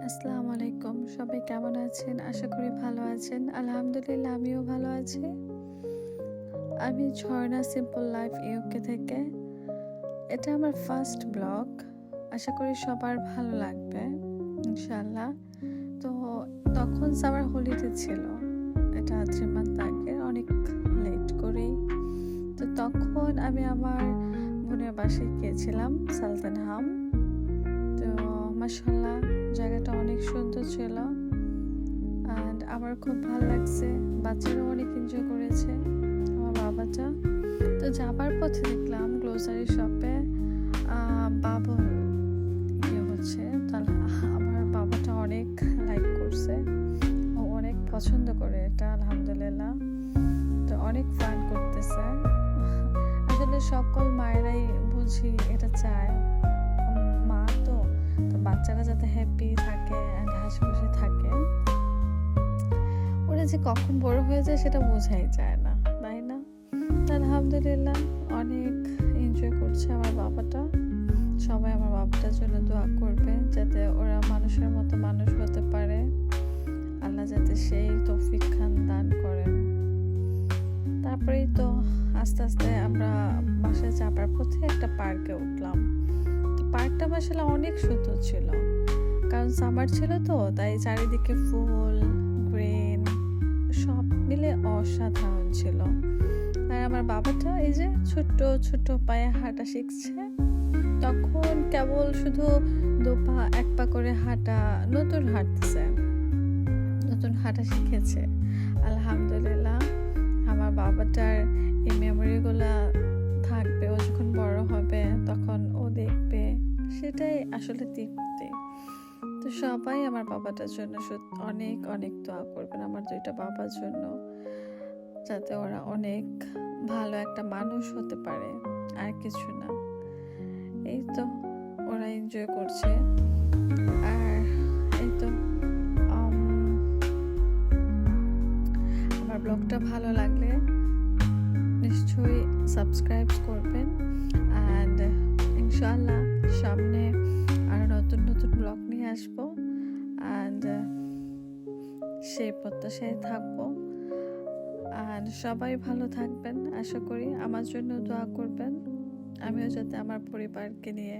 আসসালামু আলাইকুম। সবাই কেমন আছেন? আশা করি ভালো আছেন। আলহামদুলিল্লাহ আমিও ভালো আছি। আমি ঝর্ণা সিম্পল লাইফ ইউকে থেকে। এটা আমার ফার্স্ট ব্লগ। আশা করি সবার ভালো লাগবে ইনশাআল্লাহ। তো তখন সামার হলিডে ছিল। এটা 3 মান্থ আগে অনেক লেট করেই। তো তখন আমি আমার বোনের বাসায় গিয়েছিলাম সালতানহাম। তো মাশাআল্লাহ জায়গাটা অনেক সুন্দর ছিল। অ্যান্ড আমার খুব ভালো লাগছে। বাচ্চারাও অনেক এনজয় করেছে, আমার বাবাটা। তো যাবার পথে দেখলাম গ্লোসারি শপে বাবল হচ্ছে। তাহলে আমার বাবাটা অনেক লাইক করছে, ও অনেক পছন্দ করে এটা আলহামদুলিল্লাহ। তো অনেক ফান করতেছে। আসলে সকল মায়েরাই বুঝি এটা চায়, মা তো বাচ্চারা যাতে হ্যাপি থাকে অ্যান্ড হাসি খুশি থাকে। ওরা যে কখন বড় হয়ে যায় সেটা বোঝাই যায় না, তাই না? আলহামদুলিল্লাহ অনেক এনজয় করছে আমার বাবাটা। সবাই আমার বাবাটার জন্য দোয়া করবে যাতে ওরা মানুষের মতো মানুষ হতে পারে। আল্লাহ যাতে সেই তৌফিক খান দান করেন। তারপরেই তো আস্তে আস্তে আমরা বাসায় যাবার পথে একটা পার্কে উঠলাম। তো পার্কটা আসলে অনেক সুন্দর ছিল, কারণ সামার ছিল তো, তাই চারিদিকে ফুল, গ্রিন সব মিলে অসাধারণ ছিল। আর আমার বাবাটা এই যে ছোট্ট ছোট্ট পায়ে হাঁটা শিখছে। তখন কেবল শুধু দুপা এক পা করে হাঁটা, নতুন হাঁটতেছে, নতুন হাঁটা শিখেছে। আলহামদুলিল্লাহ আমার বাবাটার এই মেমোরিগুলা থাকবে। ও যখন বড় হবে তখন ও দেখবে, সেটাই আসলে তৃপ্তি। তো সবাই আমার বাবাটার জন্য অনেক অনেক দোয়া করবেন, আমার দুইটা বাবার জন্য, যাতে ওরা অনেক ভালো একটা মানুষ হতে পারে, আর কিছু না। এই তো ওরা এনজয় করছে। আর এই তো আমার ব্লগটা ভালো লাগলে নিশ্চয়ই সাবস্ক্রাইব করবেন। অ্যান্ড ইনশাআল্লাহ সামনে আরো নতুন নতুন ব্লগ নিয়ে আসবো। অ্যান্ড সেই প্রত্যাশায় থাকবো। আর সবাই ভালো থাকবেন, আশা করি আমার জন্য দোয়া করবেন। আমিও যাতে আমার পরিবারকে নিয়ে,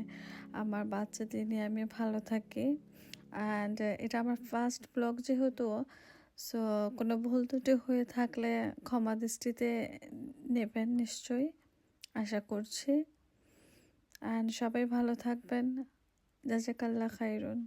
আমার বাচ্চাদের নিয়ে আমি ভালো থাকি। অ্যান্ড এটা আমার ফার্স্ট ব্লগ যেহেতু, সো কোনো ভুল ত্রুটি হয়ে থাকলে ক্ষমা দৃষ্টিতে নেবেন নিশ্চয়ই, আশা করছি। অ্যান্ড সবাই ভালো থাকবেন। জাযাকাল্লাহ খাইরুন।